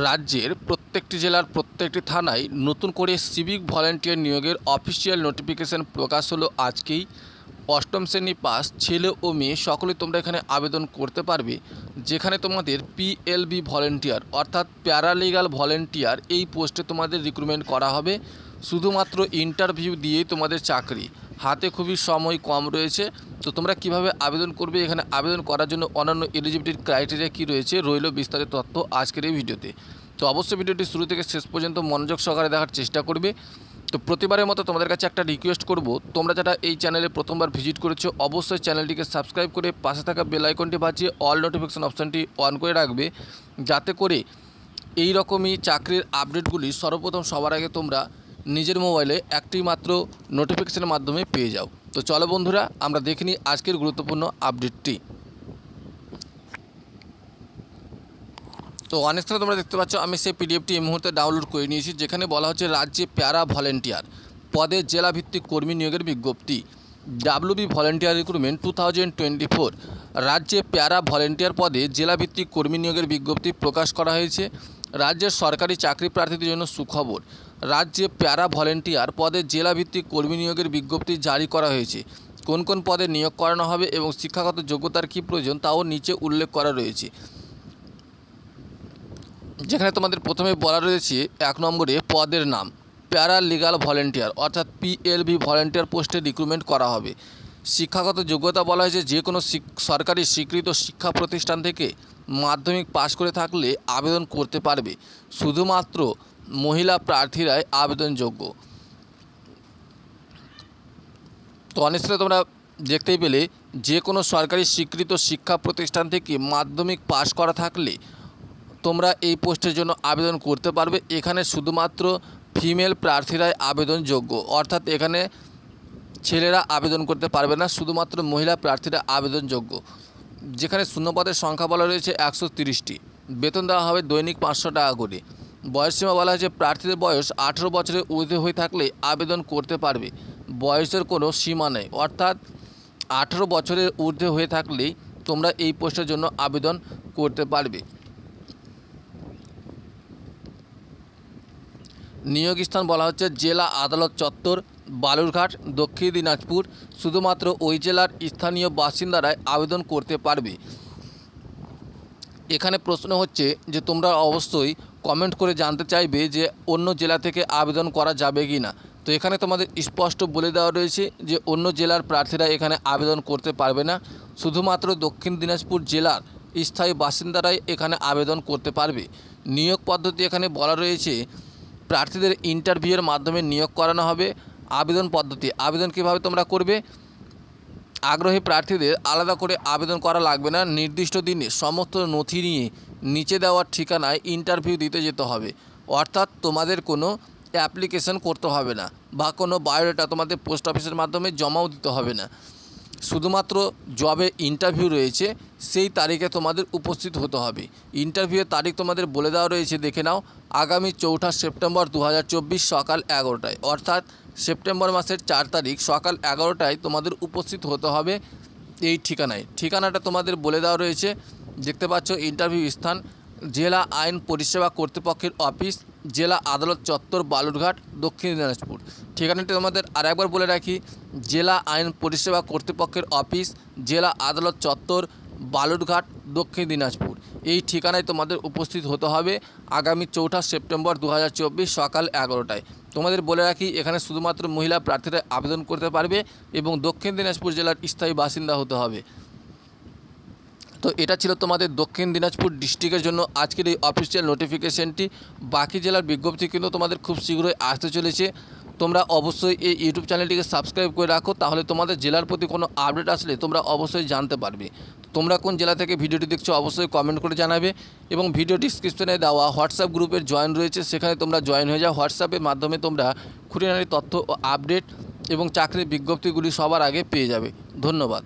রাজ্যের প্রত্যেকটি জেলার প্রত্যেকটি থানায় নতুন করে সিভিক ভলেন্টিয়ার নিয়োগের অফিসিয়াল নোটিফিকেশন প্রকাশ হলো আজকেই। অষ্টম শ্রেণী পাস ছেলে ও মেয়ে সকলে তোমরা এখানে আবেদন করতে পারবে, যেখানে তোমাদের পিএলবি ভলেন্টিয়ার অর্থাৎ প্যারালিগাল ভলেন্টিয়ার এই পোস্টে তোমাদের রিক্রুটমেন্ট করা হবে। শুধুমাত্র ইন্টারভিউ দিয়েই তোমাদের চাকরি, হাতে খুবই সময় কম রয়েছে। তো তোমরা কিভাবে আবেদন করবে, এখানে আবেদন করার জন্য অন্যান্য এলিজিবিলিটির ক্রাইটেরিয়া কী রয়েছে রইল বিস্তারিত তথ্য আজকের এই ভিডিওতে। তো অবশ্যই ভিডিওটি শুরু থেকে শেষ পর্যন্ত মনোযোগ সহকারে দেখার চেষ্টা করবে। তো প্রতিবারের মতো তোমাদের কাছে একটা রিকোয়েস্ট করব, তোমরা যারা এই চ্যানেলে প্রথমবার ভিজিট করেছো অবশ্যই চ্যানেলটিকে সাবস্ক্রাইব করে পাশে থাকা বেল আইকনটি বাজিয়ে অল নোটিফিকেশন অপশানটি অন করে রাখবে, যাতে করে এই রকমই চাকরির আপডেটগুলি সর্বপ্রথম সবার আগে তোমরা নিজের মোবাইলে একটি মাত্র নোটিফিকেশনের মাধ্যমে পেয়ে যাও। তো চলো বন্ধুরা, আমরা দেখে নিই আজকের গুরুত্বপূর্ণ আপডেটটি। তো অনেক সময় তোমরা দেখতে পাচ্ছ আমি সেই পিডিএফটি এই মুহূর্তে ডাউনলোড করে নিয়েছি, যেখানে বলা হচ্ছে রাজ্যে প্যারা ভলেন্টিয়ার পদে জেলাভিত্তিক কর্মী নিয়োগের বিজ্ঞপ্তি। ডাব্লিউবি ভলেন্টিয়ার রিক্রুটমেন্ট 2024 রাজ্যে প্যারা ভলেন্টিয়ার পদে জেলাভিত্তিক কর্মী নিয়োগের বিজ্ঞপ্তি প্রকাশ করা হয়েছে। রাজ্যের সরকারি চাকরি প্রার্থীদের জন্য সুখবর, রাজ্যে প্যারা ভলেন্টিয়ার পদে জেলাভিত্তিক কর্মী নিয়োগের বিজ্ঞপ্তি জারি করা হয়েছে। কোন কোন পদে নিয়োগ করানো হবে এবং শিক্ষাগত যোগ্যতার কী প্রয়োজন তাও নিচে উল্লেখ করা রয়েছে, যেখানে তোমাদের প্রথমে বলা রয়েছে 1 নম্বরে পদের নাম প্যারালিগাল ভলেন্টিয়ার অর্থাৎ পিএলভি ভলেন্টিয়ার পোস্টে রিক্রুটমেন্ট করা হবে। শিক্ষাগত যোগ্যতা বলা হয়েছে যে কোনো সরকারি স্বীকৃত শিক্ষা প্রতিষ্ঠান থেকে মাধ্যমিক পাশ করে থাকলে আবেদন করতে পারবে, শুধুমাত্র মহিলা প্রার্থীরাই আবেদনযোগ্য। তো অনেস্টলি তোমরা দেখতেই পেলে যে কোনো সরকারি স্বীকৃত শিক্ষা প্রতিষ্ঠান থেকে মাধ্যমিক পাশ করা থাকলে তোমরা এই পোস্টের জন্য আবেদন করতে পারবে। এখানে শুধুমাত্র ফিমেল প্রার্থীরাই আবেদনযোগ্য, অর্থাৎ এখানে ছেলেরা আবেদন করতে পারবে না, শুধুমাত্র মহিলা প্রার্থীরা আবেদনযোগ্য। যেখানে শূন্যপদের সংখ্যা বলা রয়েছে 130টি, বেতন দেওয়া হবে দৈনিক 500 টাকা করে। বয়সসীমা বলা হয়েছে প্রার্থীদের বয়স 18 বছরের ঊর্ধ্বে হয়ে থাকলে আবেদন করতে পারবে, বয়সের কোনো সীমা নেই, অর্থাৎ 18 বছরের ঊর্ধ্বে হয়ে থাকলেই তোমরা এই পোস্টের জন্য আবেদন করতে পারবে। নিয়োগ স্থান বলা হচ্ছে জেলা আদালত চত্বর, বালুরঘাট, দক্ষিণ দিনাজপুর। শুধুমাত্র ওই জেলার স্থানীয় বাসিন্দারাই আবেদন করতে পারবে। এখানে প্রশ্ন হচ্ছে যে তোমরা অবশ্যই কমেন্ট করে জানতে চাইবে যে অন্য জেলা থেকে আবেদন করা যাবে কি না। তো এখানে তোমাদের স্পষ্ট বলে দেওয়া রয়েছে যে অন্য জেলার প্রার্থীরা এখানে আবেদন করতে পারবে না, শুধুমাত্র দক্ষিণ দিনাজপুর জেলার স্থায়ী বাসিন্দারাই এখানে আবেদন করতে পারবে। নিয়োগ পদ্ধতি এখানে বলা রয়েছে প্রার্থীদের ইন্টারভিউয়ের মাধ্যমে নিয়োগ করানো হবে। আবেদন পদ্ধতি, আবেদন কীভাবে তোমরা করবে, আগ্রহী প্রার্থীদের আলাদা করে আবেদন করা লাগবে না, নির্দিষ্ট দিনে সমস্ত নথি নিয়ে নিচে দেওয়ার ঠিকানায় ইন্টারভিউ দিতে যেতে হবে, অর্থাৎ তোমাদের কোনো অ্যাপ্লিকেশন করতে হবে না বা কোনো বায়োডাটা তোমাদের পোস্ট অফিসের মাধ্যমে জমাও দিতে হবে না। শুধুমাত্র জবে ইন্টারভিউ রয়েছে সেই তারিখে তোমাদের উপস্থিত হতে হবে। ইন্টারভিউয়ের তারিখ তোমাদের বলে দেওয়া রয়েছে, দেখে নাও, আগামী 4 সেপ্টেম্বর 2024 সকাল 11টায়, অর্থাৎ সেপ্টেম্বর মাসের 4 তারিখ সকাল 11টায় তোমাদের উপস্থিত হতে হবে এই ঠিকানায়। ঠিকানাটা তোমাদের বলে দেওয়া রয়েছে, দেখতে পাচ্ছ, ইন্টারভিউ স্থান জেলা আইন পরিষেবা কর্তৃপক্ষের অফিস, জেলা আদালত চত্বর, বালুরঘাট, দক্ষিণ দিনাজপুর। ঠিকানাটি তোমাদের আরেকবার বলে রাখি, জেলা আইন পরিষেবা কর্তৃপক্ষের অফিস, জেলা আদালত চত্বর, বালুরঘাট, দক্ষিণ দিনাজপুর। এই ঠিকানায় তোমাদের উপস্থিত হতে হবে আগামী 4 সেপ্টেম্বর 2024 সকাল 11টায়। তোমাদের বলে রাখি এখানে শুধুমাত্র মহিলা প্রার্থীরা আবেদন করতে পারবে এবং দক্ষিণ দিনাজপুর জেলার স্থায়ী বাসিন্দা হতে হবে। তো এটা ছিল তোমাদের দক্ষিণ দিনাজপুর ডিস্ট্রিক্টের জন্য আজকের এই অফিসিয়াল নোটিফিকেশনটি। বাকি জেলার বিজ্ঞপ্তি কিন্তু তোমাদের খুব শীঘ্রই আসতে চলেছে। তোমরা অবশ্যই এই ইউটিউব চ্যানেলটিকে সাবস্ক্রাইব করে রাখো, তাহলে তোমাদের জেলার প্রতি কোনো আপডেট আসলে তোমরা অবশ্যই জানতে পারবে। তোমরা কোন জেলা থেকে ভিডিওটি দেখছো অবশ্যই কমেন্ট করে জানাবে এবং ভিডিও ডিসক্রিপশনে দেওয়া হোয়াটসঅ্যাপ গ্রুপের জয়েন রয়েছে, সেখানে তোমরা জয়েন হয়ে যাও। হোয়াটসঅ্যাপের মাধ্যমে তোমরা খুঁটিনাটি তথ্য ও আপডেট এবং চাকরির বিজ্ঞপ্তিগুলি সবার আগে পেয়ে যাবে। ধন্যবাদ।